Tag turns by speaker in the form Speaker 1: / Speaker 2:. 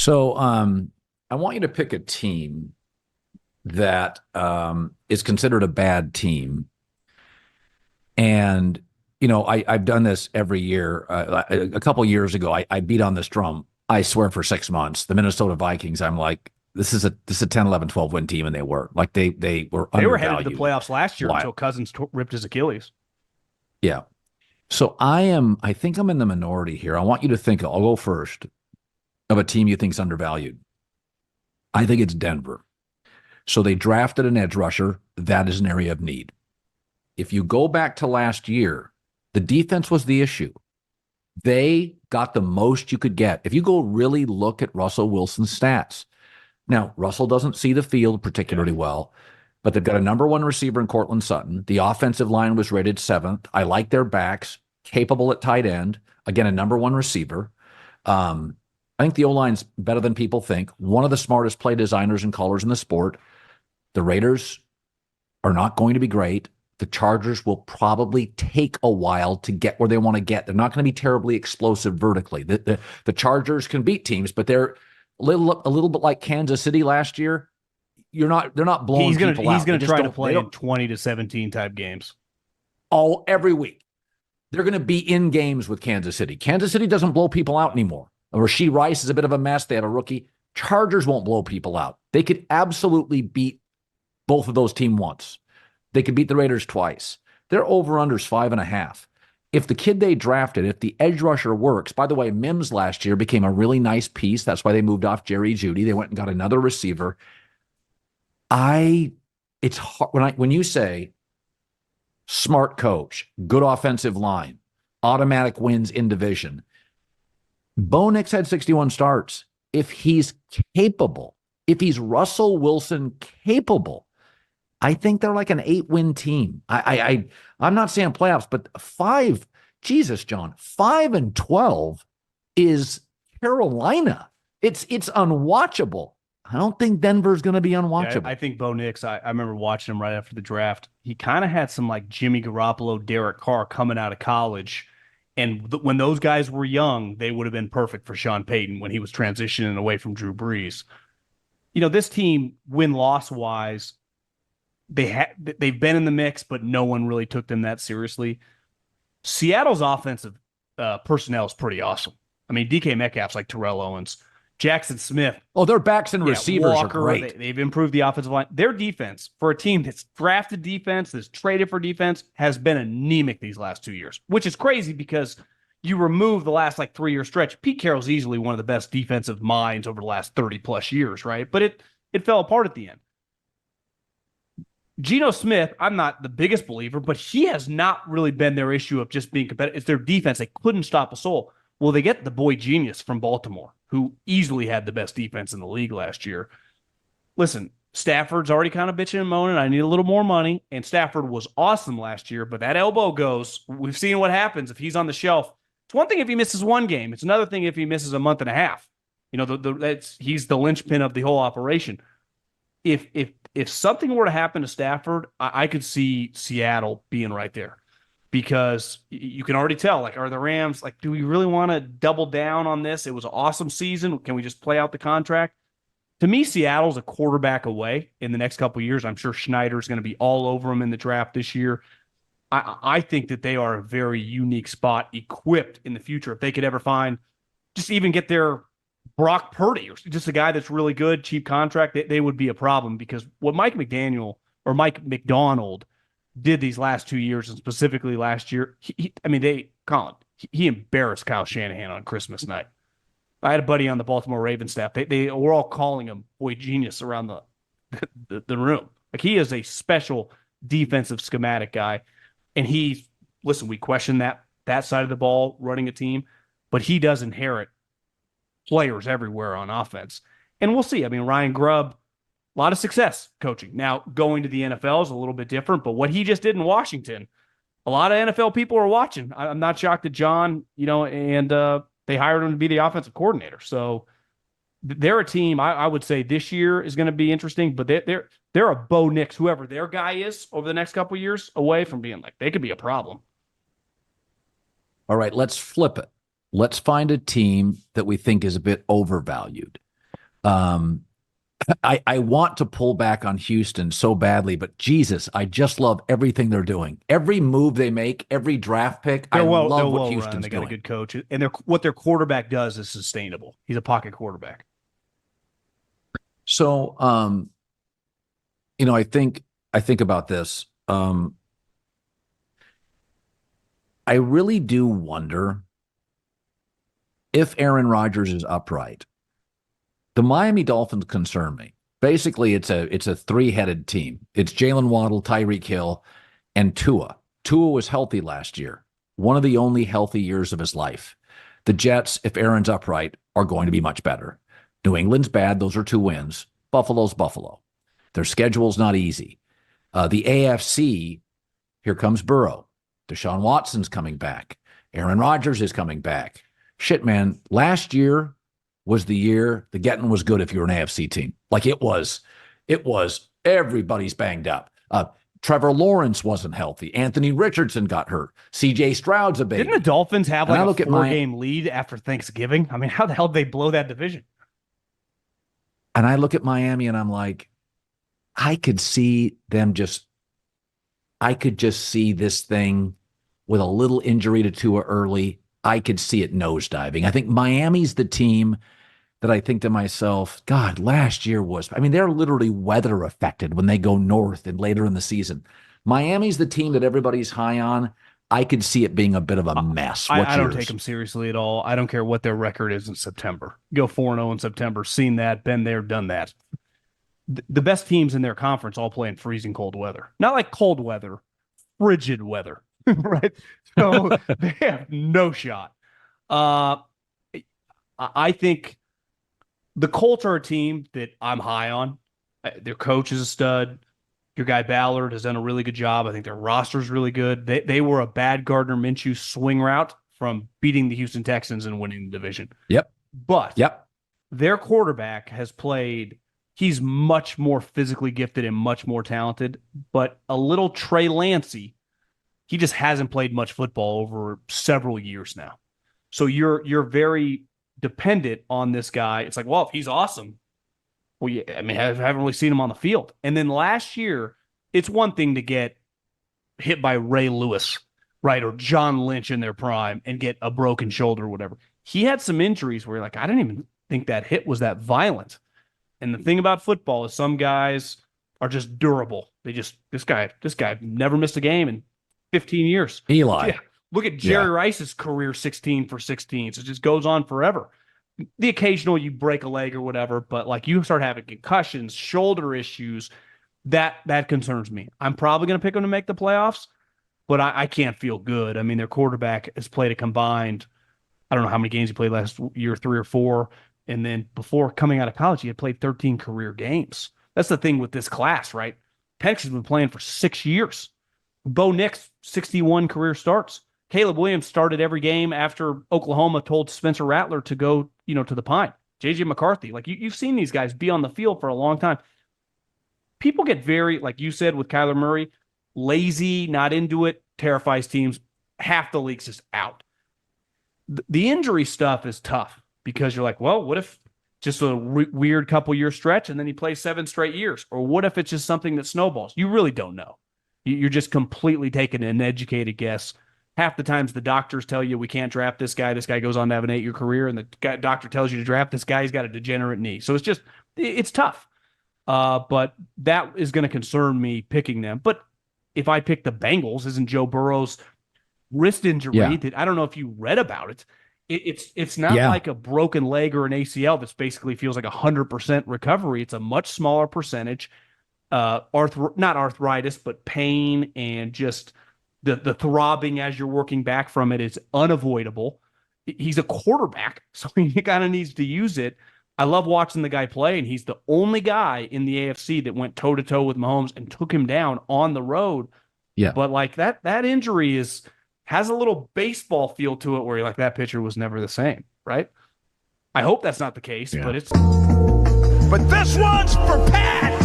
Speaker 1: So I want you to pick a team that is considered a bad team. And, I've done this every year. A couple years ago, I beat on this drum, I swear, for 6 months. The Minnesota Vikings, I'm like, this is a 10, 11, 12 win team, and they were. Like they were
Speaker 2: They were headed to the
Speaker 1: undervalued.
Speaker 2: playoffs last year
Speaker 1: Why?
Speaker 2: until Cousins ripped his Achilles.
Speaker 1: Yeah. So I think I'm in the minority here. I want you to think, I'll go first, of a team you think's undervalued. I think it's Denver. So they drafted an edge rusher. That is an area of need. If you go back to last year, the defense was the issue. They got the most you could get. If you go really look at Russell Wilson's stats, now Russell doesn't see the field particularly well, but they've got a number one receiver in Cortland Sutton. The offensive line was rated seventh. I like their backs, capable at tight end. Again, a number one receiver. I think the O-line's better than people think. One of the smartest play designers and callers in the sport. The Raiders are not going to be great. The Chargers will probably take a while to get where they want to get. They're not going to be terribly explosive vertically. The Chargers can beat teams, but they're a little bit like Kansas City last year. They're not blowing people
Speaker 2: He's
Speaker 1: out.
Speaker 2: gonna
Speaker 1: They just
Speaker 2: try to
Speaker 1: don't. They
Speaker 2: play in
Speaker 1: don't
Speaker 2: 20-17 type games.
Speaker 1: all every week. They're going to be in games with Kansas City. Kansas City doesn't blow people out anymore. Rasheed Rice is a bit of a mess. They have a rookie. Chargers won't blow people out. They could absolutely beat both of those teams once. They could beat the Raiders twice. Their over-under's 5.5. If the kid they drafted, if the edge rusher works, by the way, Mims last year became a really nice piece. That's why they moved off Jerry Jeudy. They went and got another receiver. It's hard when you say smart coach, good offensive line, automatic wins in division. Bo Nix had 61 starts. If he's capable, if he's Russell Wilson capable, I think they're like an 8-win team. I'm not saying playoffs, but Jesus, John, 5-12 is Carolina. It's unwatchable. I don't think Denver's going to be
Speaker 2: Yeah,
Speaker 1: unwatchable.
Speaker 2: I think Bo Nix, I remember watching him right after the draft. He kind of had some like Jimmy Garoppolo, Derek Carr coming out of college. And when those guys were young, they would have been perfect for Sean Payton when he was transitioning away from Drew Brees. This team, win-loss wise, they've been in the mix, but no one really took them that seriously. Seattle's offensive personnel is pretty awesome. I mean, DK Metcalf's like Terrell Owens. Jackson Smith.
Speaker 1: Oh, their backs and receivers
Speaker 2: Walker,
Speaker 1: are great.
Speaker 2: They've improved the offensive line. Their defense, for a team that's drafted defense, that's traded for defense, has been anemic these last 2 years, which is crazy because you remove the last like 3-year stretch. Pete Carroll's easily one of the best defensive minds over the last 30 plus years, right? But it fell apart at the end. Geno Smith, I'm not the biggest believer, but he has not really been their issue of just being competitive. It's their defense. They couldn't stop a soul. Well, they get the boy genius from Baltimore, who easily had the best defense in the league last year. Listen, Stafford's already kind of bitching and moaning. I need a little more money. And Stafford was awesome last year, but that elbow goes. We've seen what happens if he's on the shelf. It's one thing if he misses one game. It's another thing if he misses a month and a half. He's the linchpin of the whole operation. If something were to happen to Stafford, I could see Seattle being right there. Because you can already tell, like, are the Rams, like, do we really want to double down on this? It was an awesome season. Can we just play out the contract? To me, Seattle's a quarterback away in the next couple of years. I'm sure Schneider's going to be all over him in the draft this year. I think that they are a very unique spot, equipped in the future. If they could ever find, just even get their Brock Purdy, or just a guy that's really good, cheap contract, they would be a problem. Because what Mike McDonald did these last 2 years, and specifically last year, he embarrassed Kyle Shanahan on Christmas night. I had a buddy on the Baltimore Ravens staff. They were all calling him boy genius around the room. Like, he is a special defensive schematic guy. And we question that side of the ball running a team, but he does inherit players everywhere on offense. And we'll see. I mean, Ryan Grubb, a lot of success coaching. Now, going to the NFL is a little bit different, but what he just did in Washington, a lot of NFL people are watching. I'm not shocked that John, and they hired him to be the offensive coordinator. So they're a team I would say this year is going to be interesting, but they're a Bo Nix, whoever their guy is over the next couple of years, away from being like, they could be a problem.
Speaker 1: All right, let's flip it. Let's find a team that we think is a bit overvalued. Um, I want to pull back on Houston so badly, but Jesus, I just love everything they're doing. Every move they make, every draft pick, I love what Houston's
Speaker 2: They got
Speaker 1: doing.
Speaker 2: a good coach, and what their quarterback does is sustainable. He's a pocket quarterback.
Speaker 1: So, I think about this. I really do wonder if Aaron Rodgers is upright. The Miami Dolphins concern me. Basically, it's a three-headed team. It's Jalen Waddle, Tyreek Hill, and Tua. Tua was healthy last year, one of the only healthy years of his life. The Jets, if Aaron's upright, are going to be much better. New England's bad. Those are 2 wins. Buffalo's Buffalo. Their schedule's not easy. The AFC, here comes Burrow. Deshaun Watson's coming back. Aaron Rodgers is coming back. Shit, man. Last year was the year the getting was good if you're an AFC team. Like it was everybody's banged up. Trevor Lawrence wasn't healthy. Anthony Richardson got hurt. CJ Stroud's a baby.
Speaker 2: Didn't the Dolphins have like a 4-game lead after Thanksgiving? I mean, how the hell did they blow that division?
Speaker 1: And I look at Miami and I'm like, I could just see this thing with a little injury to Tua early. I could see it nosediving. I think Miami's the team that I think to myself, God, last year they're literally weather affected when they go north and later in the season. Miami's the team that everybody's high on. I could see it being a bit of a mess.
Speaker 2: I don't take them seriously at all. I don't care what their record is in September. Go 4-0 in September. Seen that, been there, done that. The best teams in their conference all play in freezing cold weather. Not like cold weather, frigid weather, right? So they have no shot. I think the Colts are a team that I'm high on. Their coach is a stud. Your guy Ballard has done a really good job. I think their roster is really good. They were a bad Gardner Minshew swing route from beating the Houston Texans and winning the division.
Speaker 1: Yep.
Speaker 2: But their quarterback has played. He's much more physically gifted and much more talented. But a little Trey Lancey, he just hasn't played much football over several years now. So you're very dependent on this guy. It's like, well, if he's awesome, well, yeah, I mean, I haven't really seen him on the field. And then last year, it's one thing to get hit by Ray Lewis, right, or John Lynch in their prime and get a broken shoulder or whatever. He had some injuries where you're like, I didn't even think that hit was that violent. And the thing about football is some guys are just durable. This guy never missed a game in 15 years.
Speaker 1: Eli.
Speaker 2: Yeah. Look at Jerry Rice's career, 16 for 16. So it just goes on forever. The occasional you break a leg or whatever, but like you start having concussions, shoulder issues, that concerns me. I'm probably going to pick them to make the playoffs, but I can't feel good. I mean, their quarterback has played a combined, I don't know how many games he played last year, 3 or 4. And then before coming out of college, he had played 13 career games. That's the thing with this class, right? Penix has been playing for 6 years. Bo Nix, 61 career starts. Caleb Williams started every game after Oklahoma told Spencer Rattler to go, to the Pine. J.J. McCarthy, like you've seen these guys be on the field for a long time. People get very, like you said with Kyler Murray, lazy, not into it, terrifies teams. Half the league's just out. The injury stuff is tough because you're like, well, what if just a weird couple year stretch and then he plays 7 straight years? Or what if it's just something that snowballs? You really don't know. You're just completely taking an educated guess. Half the times the doctors tell you we can't draft this guy. This guy goes on to have an 8-year career, and the doctor tells you to draft this guy. He's got a degenerate knee. So it's tough. But that is going to concern me picking them. But if I pick the Bengals, isn't Joe Burrow's wrist injury that I don't know if you read about it. It's not like a broken leg or an ACL that's basically feels like 100% recovery. It's a much smaller percentage. Not arthritis, but pain and just the throbbing as you're working back from it is unavoidable. He's a quarterback, so he kind of needs to use it. I love watching the guy play, and he's the only guy in the AFC that went toe-to-toe with Mahomes and took him down on the road. Yeah. But like that injury has a little baseball feel to it where you're like, that pitcher was never the same, right? I hope that's not the case, but it's...
Speaker 3: But this one's for Pat!